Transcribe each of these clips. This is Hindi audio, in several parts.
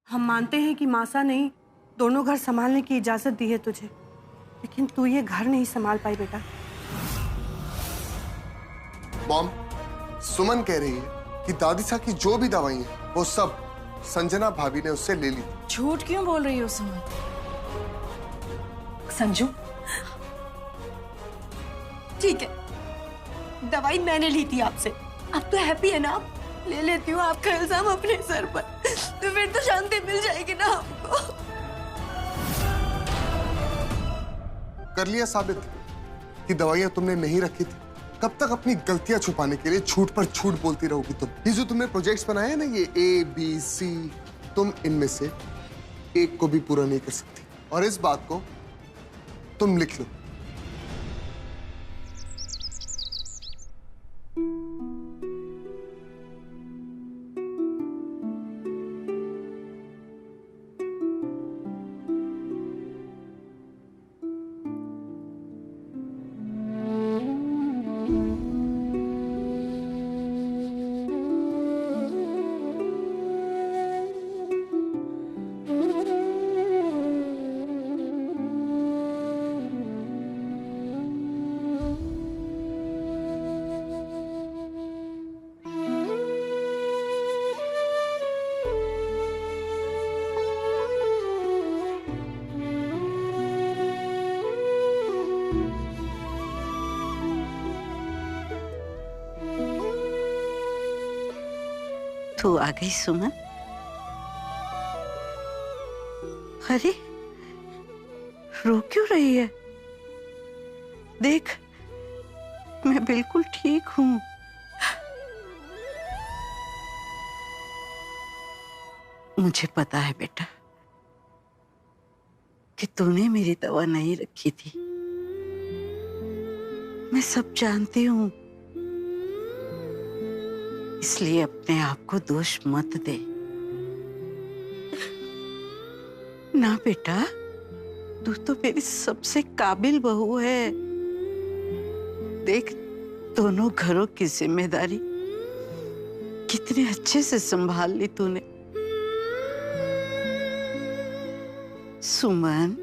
हम मानते हैं कि मासा नहीं दोनों घर संभालने की इजाजत दी है तुझे, लेकिन तू ये घर नहीं संभाल पाई बेटा। मॉम, सुमन कह रही है कि दादी साहब की जो भी दवाई है वो सब संजना भाभी ने उससे ले ली। झूठ क्यों बोल रही हो सुमन? संजू, ठीक है, दवाई मैंने ली थी आपसे, अब तो हैप्पी है ना आप? ले लेती हूँ आपका इल्जाम अपने सर पर, तो फिर तो शांति मिल जाएगी ना आपको। कर लिया साबित कि दवाइयां तुमने नहीं रखी थी। कब तक अपनी गलतियां छुपाने के लिए झूठ पर झूठ बोलती रहोगी तुम? ये जो तुमने प्रोजेक्ट्स बनाए हैं ना, ये ABC, तुम इनमें से एक को भी पूरा नहीं कर सकती, और इस बात को तुम लिख लो। तू आ गई सुमन? अरे रो क्यों रही है? देख, मैं बिल्कुल ठीक हूँ। मुझे पता है बेटा कि तूने मेरी दवा नहीं रखी थी। मैं सब जानती हूँ, इसलिए अपने आप को दोष मत दे। ना बेटा, तू तो मेरी सबसे काबिल बहू है। देख, दोनों घरों की जिम्मेदारी कितने अच्छे से संभाल ली तूने। सुमन,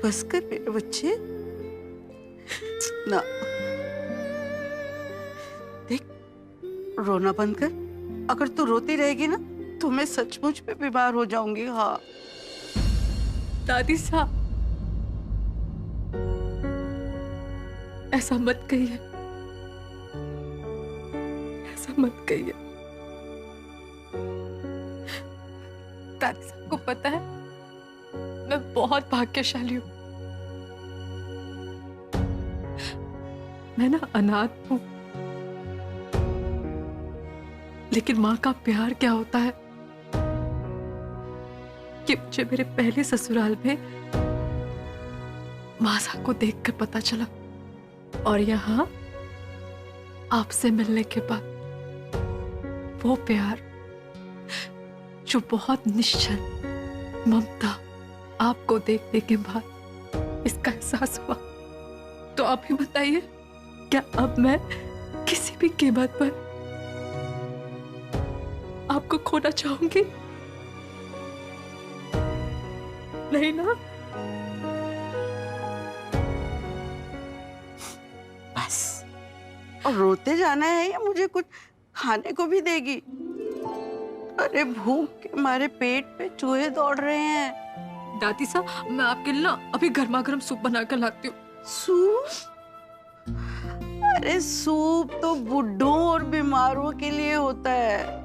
बस कर मेरे बच्चे। ना, देख, रोना बंद कर। अगर तू रोती रहेगी ना तो मैं सचमुच में बीमार हो जाऊंगी। हाँ दादी साहब, ऐसा मत कहिए, ऐसा मत कहिए। दादी साहब को पता है मैं बहुत भाग्यशाली हूँ। मैं ना अनाथ हूँ, लेकिन माँ का प्यार क्या होता है कि मुझे मेरे पहले ससुराल में मासा को देखकर पता चला, और यहाँ आपसे मिलने के बाद वो प्यार जो बहुत निश्चल ममता आपको देखने के बाद इसका एहसास हुआ। तो आप ही बताइए, क्या अब मैं किसी भी कीमत पर आपको खोना चाहूंगी? नहीं ना? बस, और रोते जाना है या मुझे कुछ खाने को भी देगी? अरे भूख के मारे पेट पे चूहे दौड़ रहे हैं। दादी साहब, मैं आपके लिए ना अभी गर्मा गर्म सूप बना कर लाती हूँ। सूप? अरे सूप तो बुड्ढों और बीमारों के लिए होता है।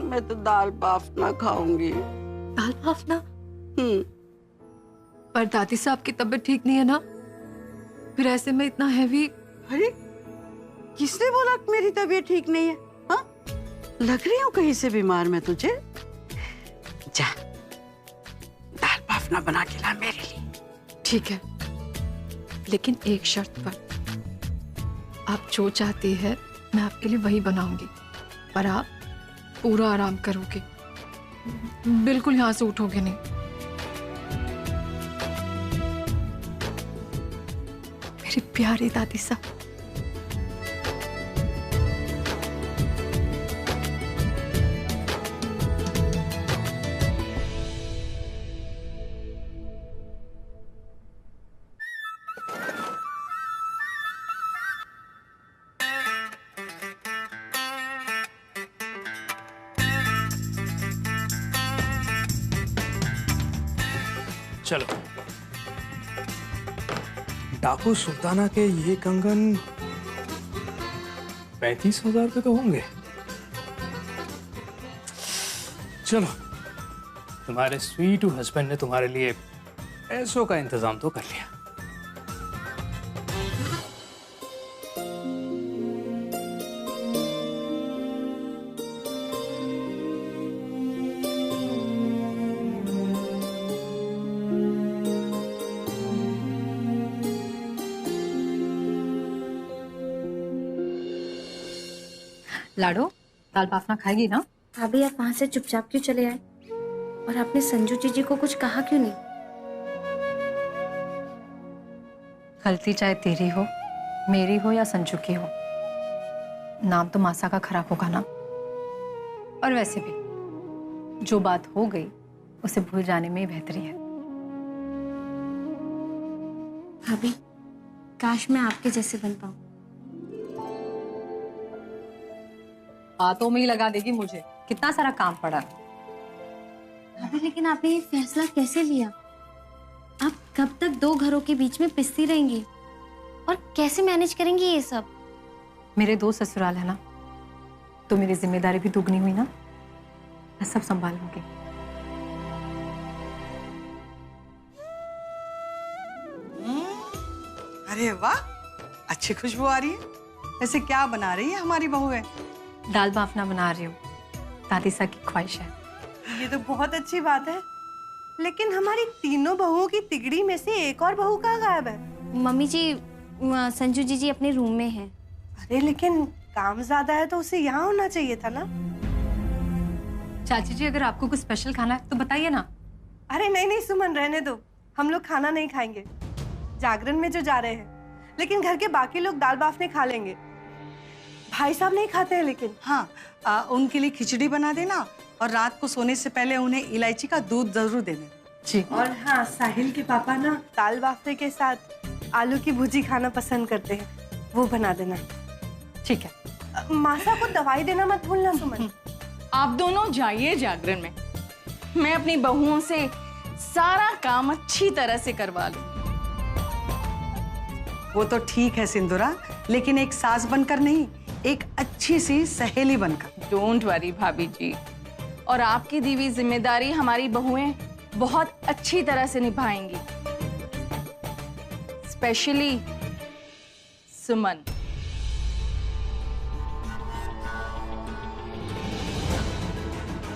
मैं तो दाल बाफना खाऊंगी। दाल बाफना? पर दादी साहब की तबीयत ठीक नहीं है ना, फिर ऐसे में इतना हैवी। अरे किसने बोला कि मेरी तबीयत ठीक नहीं है? हाँ, लग रही हूँ कहीं से बीमार मैं तुझे? जा, दाल बाफना बना के ला मेरे लिए। ठीक है, लेकिन एक शर्त पर। आप जो चाहती है मैं आपके लिए वही बनाऊंगी, पर आप पूरा आराम करोगे, बिल्कुल यहाँ से उठोगे नहीं। मेरी प्यारी दादी साहब। चलो। डाकू सुल्ताना के ये कंगन 35,000 रुपए तो होंगे। चलो, तुम्हारे स्वीट हस्बैंड ने तुम्हारे लिए पैसों का इंतजाम तो कर लिया। लाडो, दाल बाफना खाएगी ना? भाभी आप वहां से चुपचाप क्यों चले आए? और आपने संजू जीजी को कुछ कहा क्यों नहीं? गलती चाहे तेरी हो, मेरी हो या संजू की हो, नाम तो मासा का खराब होगा ना। और वैसे भी जो बात हो गई उसे भूल जाने में ही बेहतरी है। भाभी, काश मैं आपके जैसे बन पाऊं। बातों में ही लगा देगी मुझे, कितना सारा काम पड़ा। भाभी, लेकिन आपने ये फैसला कैसे लिया? आप कब तक दो घरों के बीच में पिसती रहेंगी और कैसे मैनेज करेंगी ये सब? मेरे दो ससुराल है ना, तो मेरी जिम्मेदारी भी दुगनी हुई ना। मैं सब संभालूंगी। अरे वाह, अच्छी खुशबू आ रही है। वैसे क्या बना रही है हमारी बहू है? दाल बाफना बना रही हूँ, दादी सा की ख्वाहिश है। ये तो बहुत अच्छी बात है, लेकिन हमारी तीनों बहुओं की तिगड़ी में से एक और बहू कहाँ गायब है? मम्मी जी, संजू जीजी अपने रूम में है। अरे लेकिन काम ज्यादा है तो उसे यहाँ होना चाहिए था ना। चाची जी, अगर आपको कुछ स्पेशल खाना है तो बताइए ना। अरे नहीं नहीं सुमन, रहने दो, हम लोग खाना नहीं खाएंगे। जागरण में जो जा रहे हैं, लेकिन घर के बाकी लोग दाल बाफने खा लेंगे। भाई साहब नहीं खाते हैं लेकिन। हाँ, उनके लिए खिचड़ी बना देना और रात को सोने से पहले उन्हें इलायची का दूध जरूर देना। जी। और हाँ, साहिल के पापा ना दाल बाफने के साथ आलू की भुजी खाना पसंद करते हैं, वो बना देना। ठीक है। मासा को दवाई देना मत भूलना सुमन। आप दोनों जाइए जागरण में, मैं अपनी बहुओं से सारा काम अच्छी तरह से करवा लूं। वो तो ठीक है सिंदूरा, लेकिन एक सास बनकर नहीं, एक अच्छी सी सहेली बनकर। डोंट वरी भाभी जी, और आपकी दी हुई जिम्मेदारी हमारी बहुएं बहुत अच्छी तरह से निभाएंगी, स्पेशली सुमन।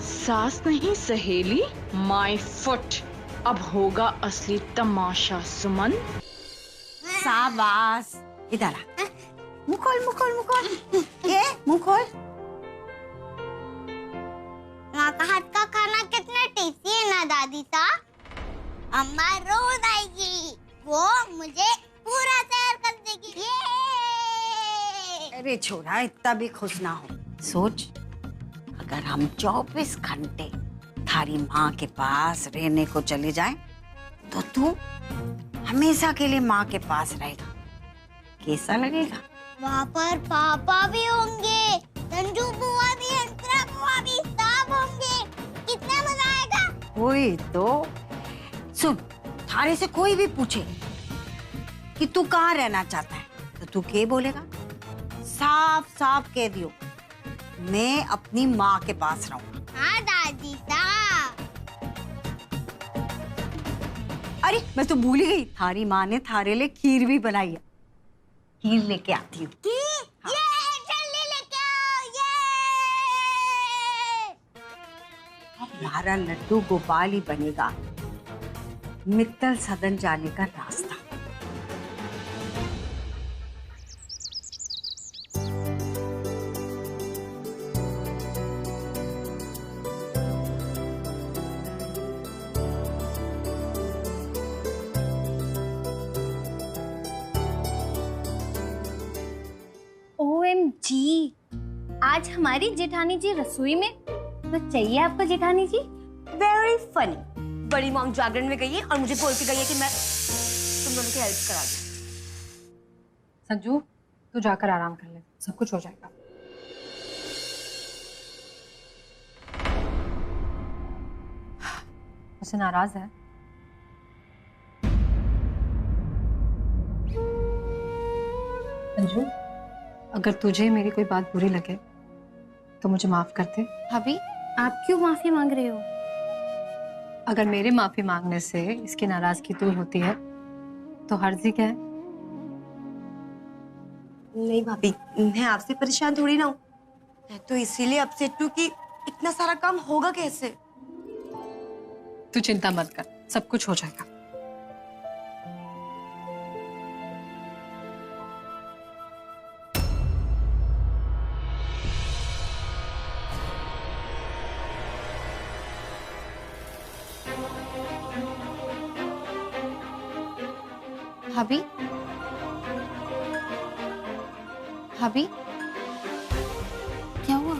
सास नहीं सहेली, माय फुट। अब होगा असली तमाशा सुमन। शाबाश, इधर आ। मुंह खोल, मुंह खोल, मुंह खोल। ये मुंह खोल। माँ का हाथ का खाना कितना टेस्टी है ना दादी सा। अम्मा रोज आएगी, वो मुझे पूरा तैयार कर देगी। अरे छोरा, इतना भी खुश ना हो। सोच, अगर हम 24 घंटे थारी माँ के पास रहने को चले जाएं, तो तू हमेशा के लिए माँ के पास रहेगा। कैसा लगेगा? वहाँ पर पापा भी होंगे, संजू बुआ भी, अंतरा बुआ भी, सब होंगे। कितना मजा आएगा। वही तो। सुन, थारे से कोई भी पूछे कि तू कहाँ रहना चाहता है, तो तू क्या बोलेगा? साफ साफ कह दियो, मैं अपनी माँ के पास रहूंगा। हाँ दादी साहब। अरे मैं तो भूल ही गई, थारी माँ ने थारे लिए खीर भी बनाई है। खीर लेके आती हूँ। हाँ। ये जल्दी लेके आओ, ये। हमारा लड्डू गोपाल ही बनेगा मित्तल सदन जाने का रास्ता। OMG, आज हमारी जेठानी जी रसोई में। तो चाहिए आपको जेठानी जी? Very funny. बड़ी मॉम जागरण में गई है और मुझे बोल के गई है कि मैं तुम दोनों की हेल्प करा दूं। संजू, तू जाकर आराम कर ले, सब कुछ हो जाएगा। मुझसे नाराज है? अगर तुझे मेरी कोई बात बुरी लगे तो मुझे माफ कर दे। भाभी आप क्यों माफी मांग रहे हो? अगर मेरे माफी मांगने से इसकी नाराजगी दूर होती है तो हर्जी क्या है? नहीं भाभी, मैं आपसे परेशान थोड़ी ना हूँ। मैं तो इसीलिए अपसेट हूँ कि इतना सारा काम होगा कैसे। तू चिंता मत कर, सब कुछ हो जाएगा। भाभी भाभी क्या हुआ?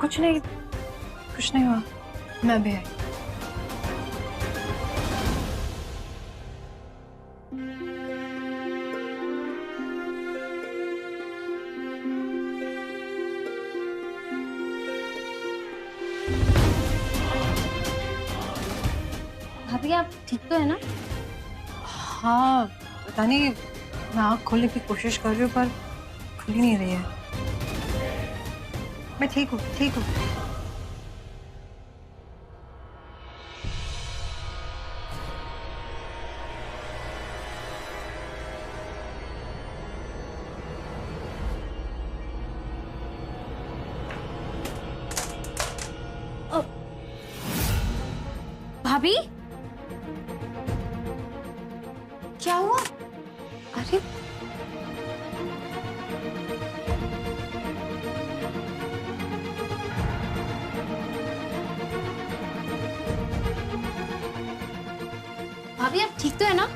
कुछ नहीं हुआ, मैं भी आई। भाभी आप ठीक तो है ना? हाँ, पता नहीं, मैं आँख खोलने की कोशिश कर रही हूँ पर खुल ही नहीं रही है। मैं ठीक हूँ। भाभी क्या हुआ? अरे भाभी आप ठीक तो है ना?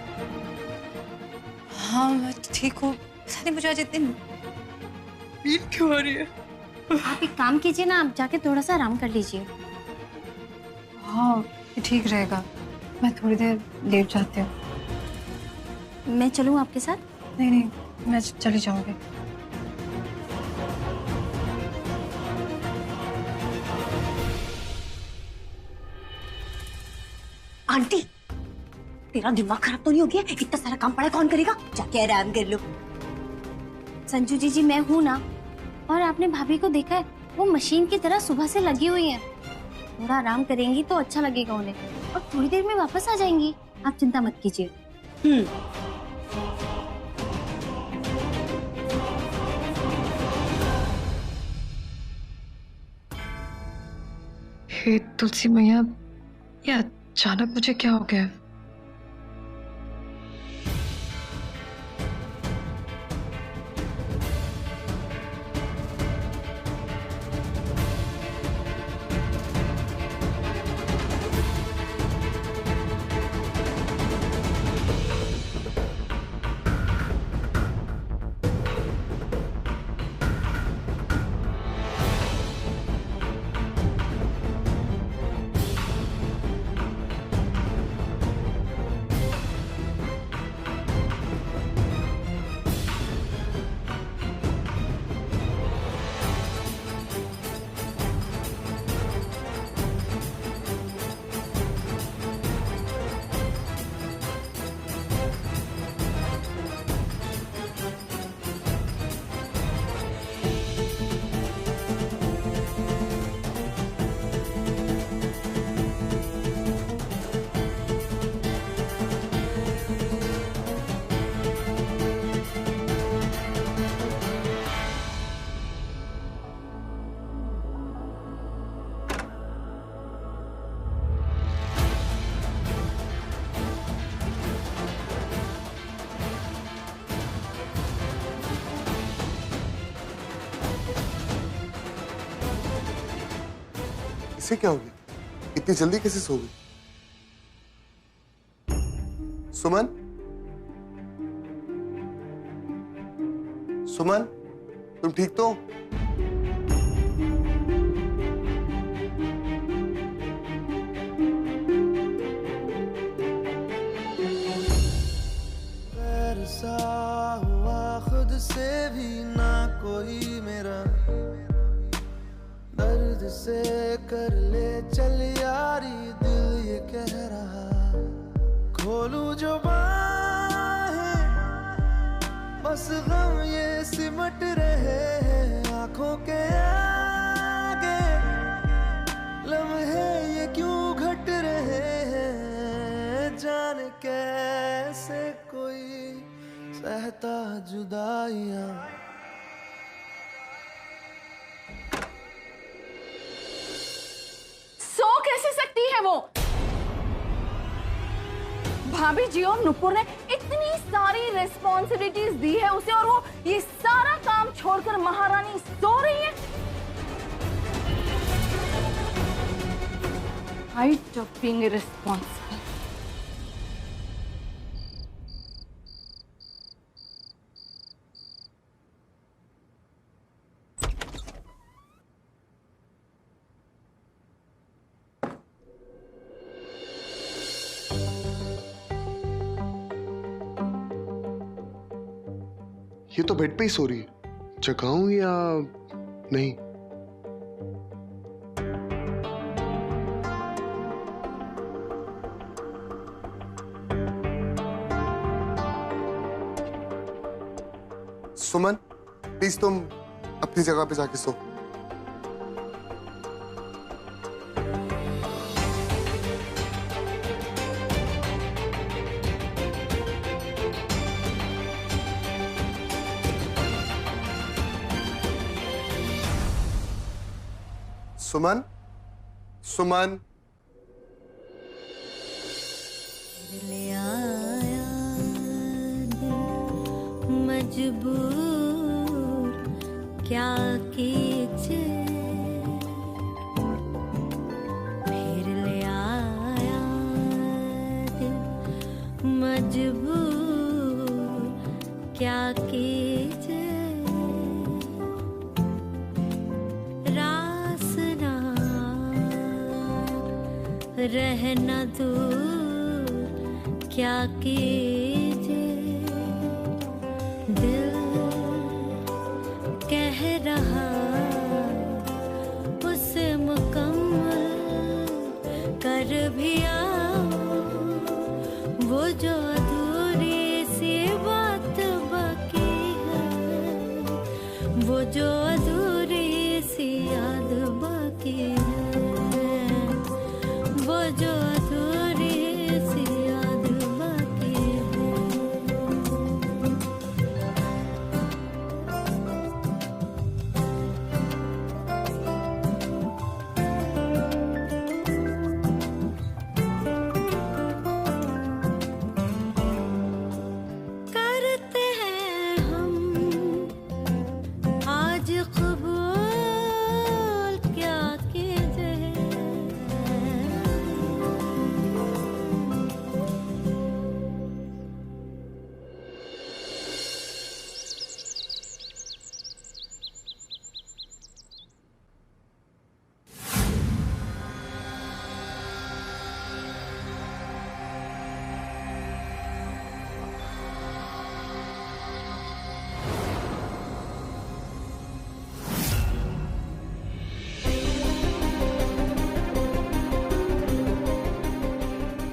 हाँ, मैं ठीक हूँ। पता नहीं मुझे आज इतनी नींद क्यों आ रही है। आप एक काम कीजिए ना, आप जाके थोड़ा सा आराम कर लीजिए। हाँ, ये ठीक रहेगा। मैं थोड़ी देर लेट जाती हूँ। मैं चलूँ आपके साथ? नहीं, मैं चली जाऊंगी। आंटी, तेरा दिमाग खराब तो नहीं हो गया? इतना सारा काम पड़ा है, कौन करेगा? जाके आराम कर लो। संजू जी मैं हूँ ना। और आपने भाभी को देखा है, वो मशीन की तरह सुबह से लगी हुई है। थोड़ा आराम करेंगी तो अच्छा लगेगा उन्हें, और थोड़ी देर में वापस आ जाएंगी। आप चिंता मत कीजिए। हे तुलसी मैया, ये अचानक मुझे क्या हो गया? इसे क्या हो गया? इतनी जल्दी कैसे सो गई? सुमन, सुमन, तुम ठीक तो? सा हुआ खुद से भी ना कोई मेरा, दर्द से कर ले चल यारी दिल ये कह रहा, खोलूं जो बाहें बस गम ये सिमट रहे हैं आंखों के आगे, लम्हे ये क्यों घट रहे हैं, जाने कैसे कोई सहता जुदाइयां। सो कैसे सकती है वो? भाभी जी और नुपुर ने इतनी सारी रिस्पॉन्सिबिलिटीज दी है उसे, और वो ये सारा काम छोड़कर महारानी सो रही है। Height of being irresponsible. ये तो बेड पे ही सो रही है, जगाऊं या नहीं? सुमन, प्लीज तुम अपनी जगह पे जाके सो। सुमन, सुमन। मजबूर क्या कीजिए, फिर ले आया दिल मजबूर क्या कीजिए, रास ना रहना दूर क्या कीजिए, दिल कह रहा उसे मुकम्मल कर भी आओ, वो जो अधूरी सी बात बाकी है, वो जो अधूरी सी याद बाकी है, वो जो अधूरी सी याद बाकी है। करते हैं हम आज कबूल क्या कीजिए,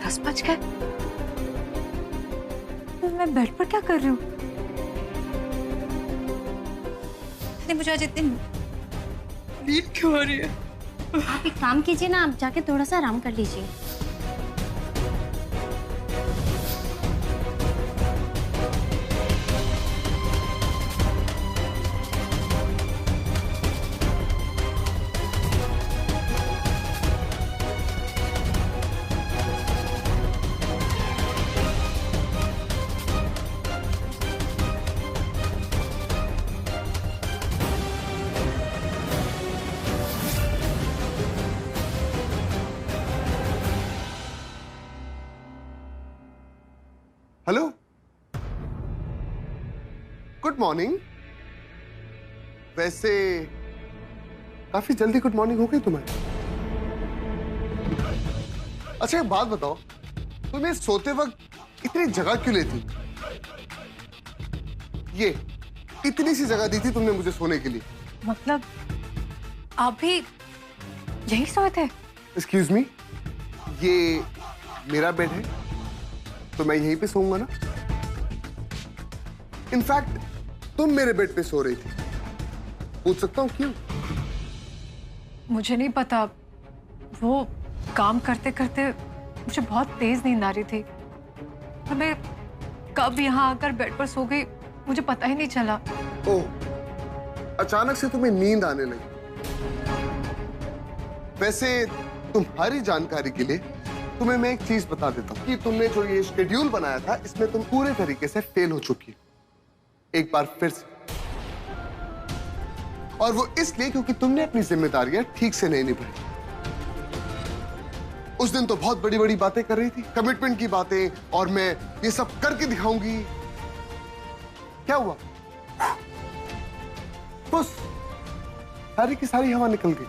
दस बज गए। मैं बेड पर क्या कर रही हूँ? मुझे आज इतनी नींद क्यों आ रही है? आप एक काम कीजिए ना, आप जाके थोड़ा सा आराम कर लीजिए। Hello, good morning. वैसे काफी जल्दी गुड मॉर्निंग हो गई तुम्हें। अच्छा एक बात बताओ, तुम्हें सोते वक्त इतनी जगह क्यों लेती? ये इतनी सी जगह दी थी तुमने मुझे सोने के लिए। मतलब आप भी यही सोए थे? एक्सक्यूज मी, ये मेरा बेड है तो मैं यहीं पे सोऊंगा ना। इनफैक्ट तुम मेरे बेड पे सो रही थी। पूछ सकता हूँ क्यों? मुझे नहीं पता, वो काम करते करते मुझे बहुत तेज नींद आ रही थी और मैं कब यहाँ आकर बेड पर सो गई मुझे पता ही नहीं चला। ओह, अचानक से तुम्हें नींद आने लगी। वैसे तुम्हारी जानकारी के लिए तुम्हें मैं एक चीज बता देता हूँ कि तुमने जो ये शेड्यूल बनाया था इसमें तुम पूरे तरीके से फेल हो चुकी हो, एक बार फिर से। और वो इसलिए क्योंकि तुमने अपनी जिम्मेदारियां ठीक से नहीं निभाई। उस दिन तो बहुत बड़ी बड़ी बातें कर रही थी, कमिटमेंट की बातें, और मैं ये सब करके दिखाऊंगी। क्या हुआ? बस सारी की सारी हवा निकल गई।